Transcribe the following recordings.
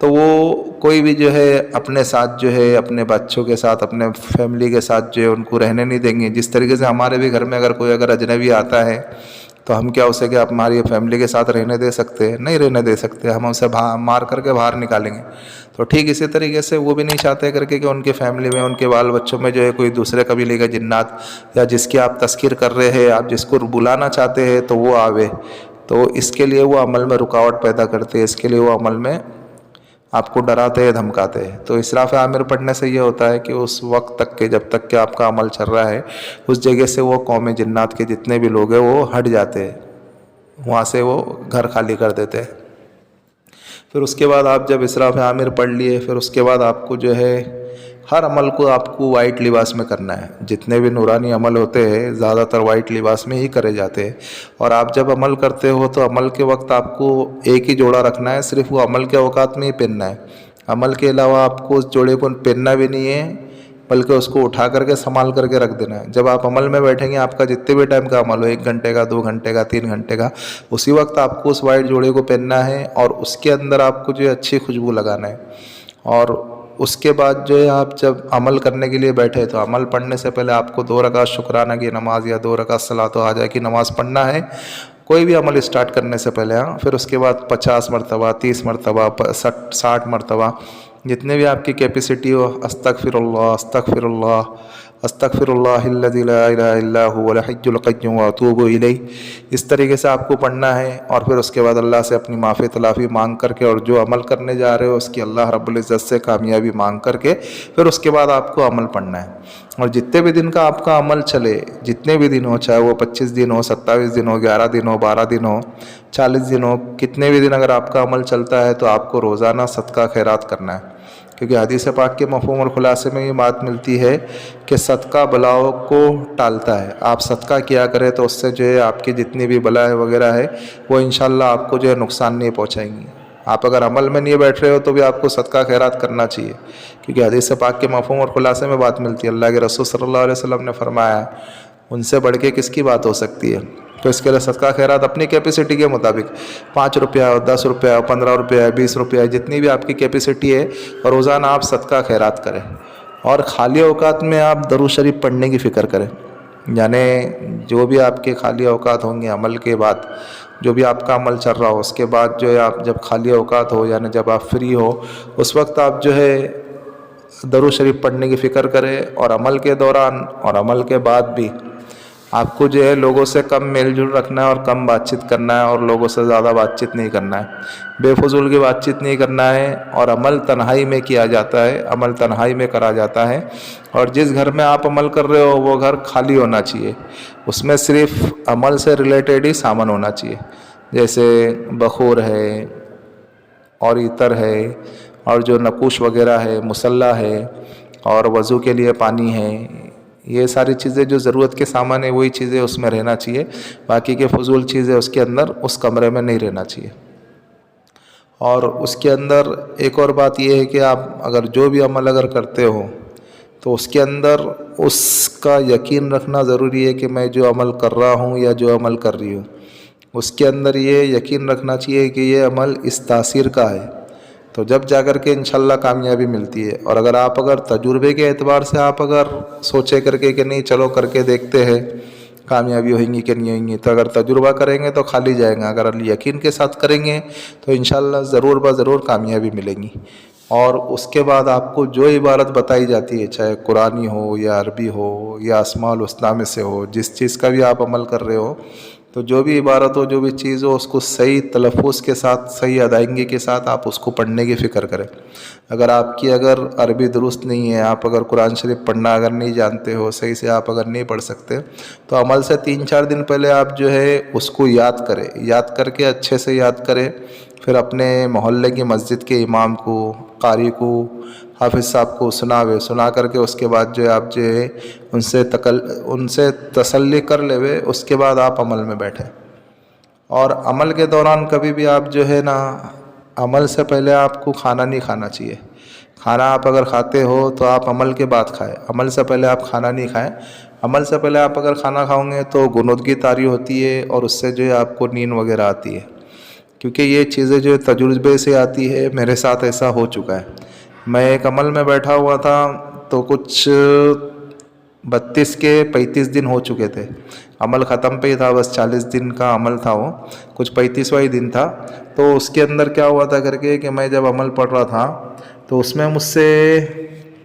تو وہ کوئی بھی جو ہے اپنے ساتھ جو ہے اپنے بچوں کے ساتھ اپنے فیملی کے ساتھ جو ہے ان کو رہنے نہیں دیں گے. جس طریقے سے ہمارے بھی گھر میں اگر کوئی اجنبی آتا ہے تو ہم کیا اسے کہ آپ ہماری فیملی کے ساتھ رہنے دے سکتے ہیں؟ نہیں رہنے دے سکتے. ہم اسے مار کر کے باہر نکالیں گے. تو ٹھیک اسی طریقے سے وہ بھی نہیں چاہتے کر کے کہ ان کی فیملی میں ان کے بال بچوں میں جو ہے کوئی دوسرے قبیلے کے جنات یا جس کی آپ تذکیر کر رہے ہیں آپ جس کو بلانا چاہتے ہیں تو وہ آوے. تو اس کے لیے وہ عمل میں رکاوٹ پیدا کرتے ہیں. اس کے لیے وہ عمل میں آپ کو ڈراتے ہیں دھمکاتے ہیں. تو اسراف عامر پڑھنے سے یہ ہوتا ہے کہ اس وقت تک کہ جب تک کہ آپ کا عمل چل رہا ہے اس جگہ سے وہ قوم جنات کے جتنے بھی لوگ ہیں وہ ہٹ جاتے ہیں, وہاں سے وہ گھر خالی کر دیتے ہیں. پھر اس کے بعد آپ جب اسراف عامر پڑھ لیے پھر اس کے بعد آپ کو جو ہے ہر عمل کو آپ کو وائٹ لباس میں کرنا ہے. جتنے بھی نورانی عمل ہوتے ہیں زیادہ تر وائٹ لباس میں ہی کرے جاتے ہیں. اور آپ جب عمل کرتے ہو تو عمل کے وقت آپ کو ایک ہی جوڑا رکھنا ہے, صرف وہ عمل کے اوقات میں ہی پہننا ہے. عمل کے علاوہ آپ کو اس جوڑے کو پہننا بھی نہیں ہے بلکہ اس کو اٹھا کر کے سنبھال کر کے رکھ دینا ہے. جب آپ عمل میں بیٹھیں گے آپ کا جتنے بھی ٹائم کا عمل ہو 1 گھنٹے کا 2 گھنٹے کا 3 گھنٹے کا اسی وقت آپ کو اس وائٹ جوڑے کو پہننا ہے اور اس کے اندر آپ کو جو ہے اچھی خوشبو لگانا ہے. اور اس کے بعد جو ہے آپ جب عمل کرنے کے لیے بیٹھے تو عمل پڑھنے سے پہلے آپ کو 2 رکعت شکرانہ کی نماز یا 2 رکعت صلاۃ و حاجہ کی نماز پڑھنا ہے کوئی بھی عمل اسٹارٹ کرنے سے پہلے. پھر اس کے بعد 50 مرتبہ 30 مرتبہ 60 مرتبہ جتنے بھی آپ کی کیپیسٹی ہو استغفر اللہ استغفر اللہ استغفر اللہ الذی لا الہ الا هو الحی القیوم واتوب الیہ, اس طریقے سے آپ کو پڑھنا ہے. اور پھر اس کے بعد اللہ سے اپنی معافی تلافی مانگ کر کے اور جو عمل کرنے جا رہے ہو اس کی اللہ رب العزت سے کامیابی مانگ کر کے پھر اس کے بعد آپ کو عمل پڑھنا ہے. اور جتنے بھی دن کا آپ کا عمل چلے جتنے بھی دن ہو چاہے وہ 25 دن ہو 27 دن ہو 11 دن ہو 12 دن ہو 40 دن ہو کتنے بھی دن اگر آپ کا عمل چلتا ہے تو آپ کو روزانہ صدقہ خیرات کرنا ہے. کیونکہ حدیث پاک کے مفہوم اور خلاصے میں یہ بات ملتی ہے کہ صدقہ بلاؤں کو ٹالتا ہے. آپ صدقہ کیا کریں تو اس سے جو ہے آپ کی جتنی بھی بلائیں وغیرہ ہے وہ انشاءاللہ آپ کو جو ہے نقصان نہیں پہنچائیں گی. آپ اگر عمل میں نہیں بیٹھ رہے ہو تو بھی آپ کو صدقہ خیرات کرنا چاہیے کیونکہ حدیث پاک کے مفہوم اور خلاصے میں بات ملتی ہے. اللہ کے رسول صلی اللہ علیہ وسلم نے فرمایا ان سے بڑھ کے کس کی بات ہو سکتی ہے. تو اس کے لیے صدقہ خیرات اپنی کیپیسٹی کے مطابق 5 روپیہ ہو 10 روپیہ ہو 15 روپیہ 20 روپیہ جتنی بھی آپ کی کیپیسٹی ہے اور روزانہ آپ صدقہ خیرات کریں. اور خالی اوقات میں آپ درود شریف پڑھنے کی فکر کریں. یعنی جو بھی آپ کے خالی اوقات ہوں گے عمل کے بعد جو بھی آپ کا عمل چل رہا ہو اس کے بعد جو ہے آپ جب خالی اوقات ہو یعنی جب آپ فری ہو اس وقت آپ جو ہے درود شریف پڑھنے کی فکر کریں. اور عمل کے دوران اور عمل کے بعد بھی آپ کو جو ہے لوگوں سے کم میل جول رکھنا ہے اور کم بات چیت کرنا ہے اور لوگوں سے زیادہ بات چیت نہیں کرنا ہے, بے فضول کی بات چیت نہیں کرنا ہے. اور عمل تنہائی میں کیا جاتا ہے, عمل تنہائی میں کرا جاتا ہے. اور جس گھر میں آپ عمل کر رہے ہو وہ گھر خالی ہونا چاہیے, اس میں صرف عمل سے ریلیٹڈ ہی سامان ہونا چاہیے جیسے بخور ہے اور عطر ہے اور جو نقوش وغیرہ ہے مصلی ہے اور وضو کے لیے پانی ہے. یہ ساری چیزیں جو ضرورت کے سامان ہیں وہی چیزیں اس میں رہنا چاہیے. باقی کے فضول چیزیں اس کے اندر اس کمرے میں نہیں رہنا چاہیے. اور اس کے اندر ایک اور بات یہ ہے کہ آپ اگر جو بھی عمل اگر کرتے ہو تو اس کے اندر اس کا یقین رکھنا ضروری ہے کہ میں جو عمل کر رہا ہوں یا جو عمل کر رہی ہوں اس کے اندر یہ یقین رکھنا چاہیے کہ یہ عمل اس تاثیر کا ہے. تو جب جا کر کے انشاءاللہ کامیابی ملتی ہے. اور اگر تجربے کے اعتبار سے آپ اگر سوچے کر کے کہ نہیں چلو کر کے دیکھتے ہیں کامیابی ہوئیں گی کہ نہیں ہوئیں گی تو اگر تجربہ کریں گے تو خالی جائیں گا. اگر یقین کے ساتھ کریں گے تو انشاءاللہ ضرور ضرور کامیابی ملے گی. اور اس کے بعد آپ کو جو عبارت بتائی جاتی ہے چاہے قرآنی ہو یا عربی ہو یا اسماء الحسنی میں سے ہو جس چیز کا بھی آپ عمل کر رہے ہو تو جو بھی عبارت ہو جو بھی چیز ہو اس کو صحیح تلفظ کے ساتھ صحیح ادائیگی کے ساتھ آپ اس کو پڑھنے کی فکر کریں. اگر عربی درست نہیں ہے آپ اگر قرآن شریف پڑھنا اگر نہیں جانتے ہو صحیح سے آپ اگر نہیں پڑھ سکتے تو عمل سے 3-4 دن پہلے آپ جو ہے اس کو یاد کریں, یاد کر کے اچھے سے یاد کریں. پھر اپنے محلے کی مسجد کے امام کو قاری کو حافظ صاحب کو سنا کر کے اس کے بعد جو ہے آپ جو ہے ان سے تسلی کر لے اس کے بعد آپ عمل میں بیٹھیں. اور عمل کے دوران کبھی بھی آپ جو ہے نا عمل سے پہلے آپ کو کھانا نہیں کھانا چاہیے. کھانا آپ اگر کھاتے ہو تو آپ عمل کے بعد کھائیں, عمل سے پہلے آپ کھانا نہیں کھائیں. عمل سے پہلے آپ اگر کھانا کھاؤ گے تو غنودگی طاری ہوتی ہے اور اس سے جو ہے آپ کو نیند وغیرہ آتی ہے. کیونکہ یہ چیزیں جو تجربے سے آتی ہے، میرے ساتھ ایسا ہو چکا ہے۔ میں ایک عمل میں بیٹھا ہوا تھا تو کچھ 32 کے 35 دن ہو چکے تھے، عمل ختم پہ ہی تھا، بس 40 دن کا عمل تھا، وہ کچھ 35واں دن تھا۔ تو اس کے اندر کیا ہوا تھا کر کے کہ میں جب عمل پڑھ رہا تھا تو اس میں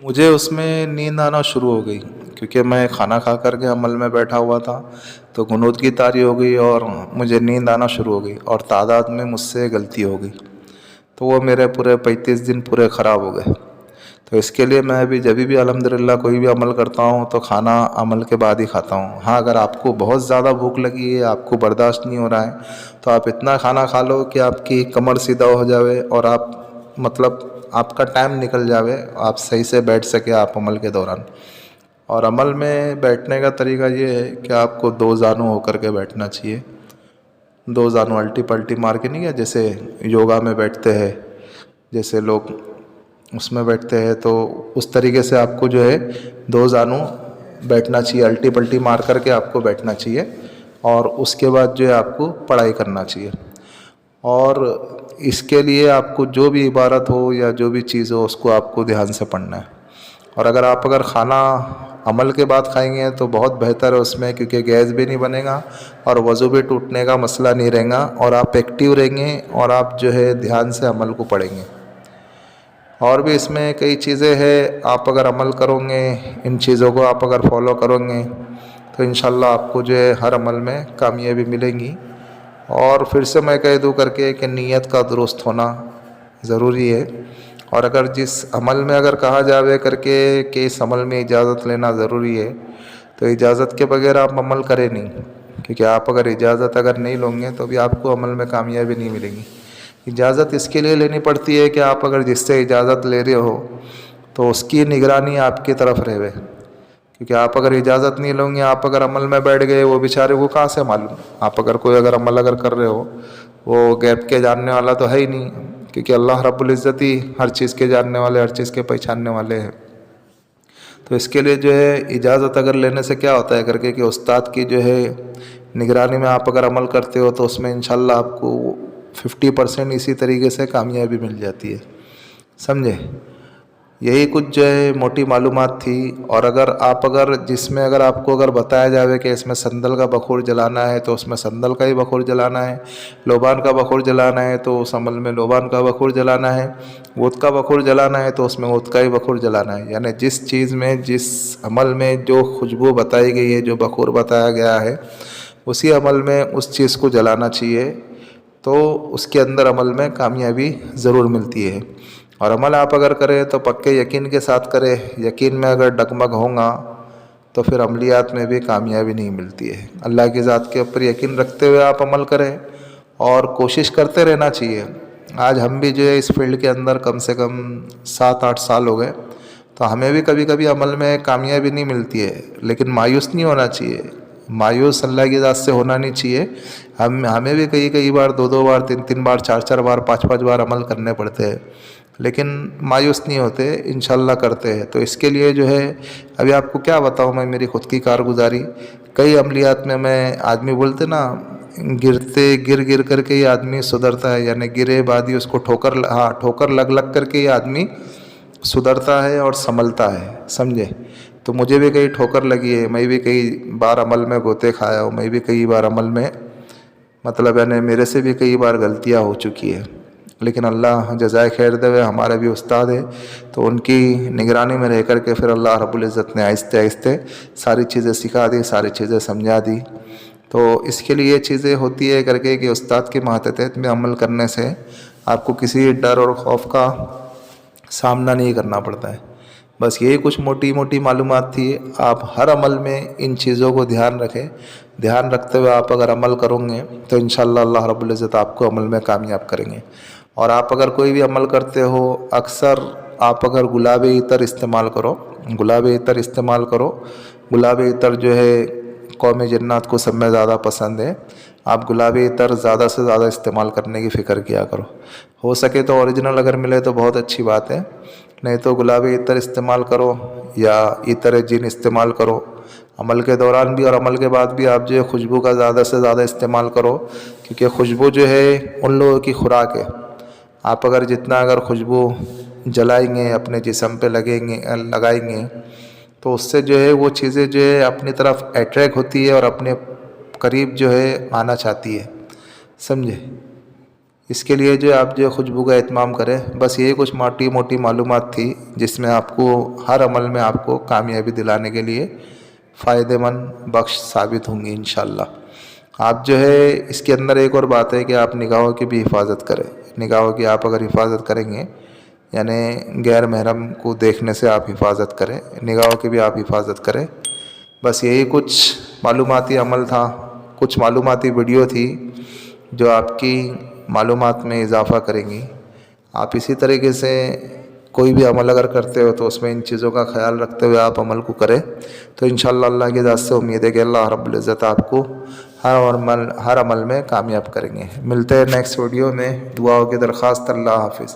مجھے اس میں نیند آنا شروع ہو گئی، کیونکہ میں کھانا کھا کر کے عمل میں بیٹھا ہوا تھا تو قنوت کی طاری ہو گئی اور مجھے نیند آنا شروع ہو گئی اور تعداد میں مجھ سے غلطی ہو گئی، تو وہ میرے پورے 35 دن پورے خراب ہو گئے۔ تو اس کے لیے میں ابھی جب بھی الحمدللہ کوئی بھی عمل کرتا ہوں تو کھانا عمل کے بعد ہی کھاتا ہوں۔ ہاں، اگر آپ کو بہت زیادہ بھوک لگی ہے، آپ کو برداشت نہیں ہو رہا ہے، تو آپ اتنا کھانا کھا لو کہ آپ کی کمر سیدھا ہو جاوے اور آپ کا ٹائم نکل جاوے، آپ صحیح سے بیٹھ سکے آپ عمل کے دوران۔ اور عمل میں بیٹھنے کا طریقہ یہ ہے کہ آپ کو 2 زانو ہو کر کے بیٹھنا چاہیے، 2 زانو الٹی پلٹی مار کے نہیں ہے، جیسے یوگا میں بیٹھتے ہیں، جیسے لوگ اس میں بیٹھتے ہیں، تو اس طریقے سے آپ کو جو ہے 2 زانو بیٹھنا چاہیے، الٹی پلٹی مار کر کے آپ کو بیٹھنا چاہیے، اور اس کے بعد جو ہے آپ کو پڑھائی کرنا چاہیے۔ اور اس کے لیے آپ کو جو بھی عبارت ہو یا جو بھی چیز ہو اس کو آپ کو دھیان سے پڑھنا ہے۔ اور اگر کھانا عمل کے بعد کھائیں گے تو بہت بہتر ہے اس میں، کیونکہ گیس بھی نہیں بنے گا اور وضو بھی ٹوٹنے کا مسئلہ نہیں رہے گا، اور آپ ایکٹیو رہیں گے اور آپ جو ہے دھیان سے عمل کو پڑھیں گے۔ اور بھی اس میں کئی چیزیں ہیں، آپ اگر عمل کرو گے، ان چیزوں کو آپ اگر فالو کرو گے تو انشاءاللہ آپ کو جو ہے ہر عمل میں کامیابی ملیں گی۔ اور پھر سے میں کہہ دوں کر کے کہ نیت کا درست ہونا ضروری ہے، اور اگر جس عمل میں اگر کہا جاوے کر کے کہ اس عمل میں اجازت لینا ضروری ہے تو اجازت کے بغیر آپ عمل کریں نہیں، کیونکہ آپ اگر اجازت نہیں لوں گے تو بھی آپ کو عمل میں کامیابی نہیں ملے گی۔ اجازت اس کے لیے لینی پڑتی ہے کہ آپ اگر جس سے اجازت لے رہے ہو تو اس کی نگرانی آپ کی طرف رہے، کیونکہ آپ اگر اجازت نہیں لوں گے، آپ اگر عمل میں بیٹھ گئے، وہ بیچارے کو کہاں سے معلوم؟ آپ اگر کوئی عمل کر رہے ہو، وہ غیب کے جاننے والا تو ہے ہی نہیں، کیونکہ اللہ رب العزت ہی ہر چیز کے جاننے والے، ہر چیز کے پہچاننے والے ہیں۔ تو اس کے لیے جو ہے اجازت اگر لینے سے کیا ہوتا ہے کر کے کہ استاد کی جو ہے نگرانی میں آپ اگر عمل کرتے ہو تو اس میں انشاءاللہ آپ کو 50% اسی طریقے سے کامیابی مل جاتی ہے، سمجھے؟ یہی کچھ جو ہے موٹی معلومات تھی۔ اور جس میں آپ کو بتایا جاوے کہ اس میں سندل کا بخور جلانا ہے تو اس میں سندل کا ہی بخور جلانا ہے، لوبان کا بخور جلانا ہے تو اس عمل میں لوبان کا بخور جلانا ہے، عود کا بخور جلانا ہے تو اس میں عود کا ہی بخور جلانا ہے، یعنی جس چیز میں، جس عمل میں جو خوشبو بتائی گئی ہے، جو بخور بتایا گیا ہے، اسی عمل میں اس چیز کو جلانا چاہیے، تو اس کے اندر عمل میں کامیابی ضرور ملتی ہے۔ اور عمل آپ اگر کریں تو پکے یقین کے ساتھ کریں، یقین میں اگر ڈگمگ ہوگا تو پھر عملیات میں بھی کامیابی نہیں ملتی ہے۔ اللہ کی ذات کے اوپر یقین رکھتے ہوئے آپ عمل کریں اور کوشش کرتے رہنا چاہیے۔ آج ہم بھی جو ہے اس فیلڈ کے اندر کم سے کم 7-8 سال ہو گئے، تو ہمیں بھی کبھی کبھی عمل میں کامیابی نہیں ملتی ہے، لیکن مایوس نہیں ہونا چاہیے، مایوس اللہ کی ذات سے ہونا نہیں چاہیے۔ ہمیں بھی کئی بار 2 بار 3 بار 4 بار 5 بار عمل کرنے پڑتے ہیں، لیکن مایوس نہیں ہوتے، انشاءاللہ کرتے ہیں۔ تو اس کے لیے جو ہے ابھی آپ کو کیا بتاؤں میں میری خود کی کارگزاری، کئی عملیات میں آدمی بولتے نا گر کر کے یہ آدمی سدھرتا ہے، یعنی گرے بعد ہی اس کو ٹھوکر لگ کر کے یہ آدمی سدھرتا ہے اور سنبھلتا ہے، سمجھے؟ تو مجھے بھی کئی ٹھوکر لگی ہے، میں بھی کئی بار عمل میں گوتے کھایا ہوں، میں بھی کئی بار عمل میں یعنی میرے سے بھی کئی بار غلطیاں ہو چکی ہے، لیکن اللہ جزائے خیر دے، ہمارے بھی استاد ہے، تو ان کی نگرانی میں رہ کر کے پھر اللہ رب العزت نے آہستہ آہستہ ساری چیزیں سکھا دی، ساری چیزیں سمجھا دی۔ تو اس کے لیے یہ چیزیں ہوتی ہے کر کے کہ استاد کے ماتحت میں عمل کرنے سے آپ کو کسی ڈر اور خوف کا سامنا نہیں کرنا پڑتا ہے۔ بس یہی کچھ موٹی معلومات تھی۔ آپ ہر عمل میں ان چیزوں کو دھیان رکھیں، دھیان رکھتے ہوئے آپ اگر عمل کرو گے تو انشاءاللہ اللہ رب العزت آپ کو عمل میں کامیاب کریں گے۔ اور آپ اگر کوئی بھی عمل کرتے ہو، اکثر آپ اگر گلابی عطر استعمال کرو، گلابی عطر جو ہے قوم جنات کو سب میں زیادہ پسند ہے، آپ گلابی عطر زیادہ سے زیادہ استعمال کرنے کی فکر کیا کرو۔ ہو سکے تو اوریجنل اگر ملے تو بہت اچھی بات ہے، نہیں تو گلابی عطر استعمال کرو یا عطر جن استعمال کرو، عمل کے دوران بھی اور عمل کے بعد بھی آپ جو ہے خوشبو کا زیادہ سے زیادہ استعمال کرو، کیونکہ خوشبو جو ہے ان لوگوں کی خوراک ہے۔ آپ اگر خوشبو جلائیں گے، اپنے جسم پہ لگائیں گے، تو اس سے جو ہے وہ چیزیں جو ہے اپنی طرف اٹریکٹ ہوتی ہے اور اپنے قریب جو ہے آنا چاہتی ہے، سمجھے؟ اس کے لیے جو آپ جو خوشبو کا اہتمام کریں۔ بس یہی کچھ موٹی معلومات تھی جس میں آپ کو ہر عمل میں آپ کو کامیابی دلانے کے لیے فائدہ مند بخش ثابت ہوں گی انشاءاللہ۔ آپ جو ہے اس کے اندر ایک اور بات ہے کہ آپ نگاہوں کی بھی حفاظت کریں۔ نگاہوں کی آپ اگر حفاظت کریں گے، یعنی غیر محرم کو دیکھنے سے آپ حفاظت کریں، نگاہوں کی بھی آپ حفاظت کریں۔ بس یہی کچھ معلوماتی عمل تھا، کچھ معلوماتی ویڈیو تھی جو آپ کی معلومات میں اضافہ کریں گی۔ آپ اسی طریقے سے کوئی بھی عمل اگر کرتے ہو تو اس میں ان چیزوں کا خیال رکھتے ہوئے آپ عمل کو کریں، تو انشاءاللہ اللہ کی ذات سے امید ہے کہ اللہ رب العزت آپ کو ہر عمل میں کامیاب کریں گے۔ ملتے ہیں نیکسٹ ویڈیو میں، دعاؤں کی درخواست۔ اللہ حافظ۔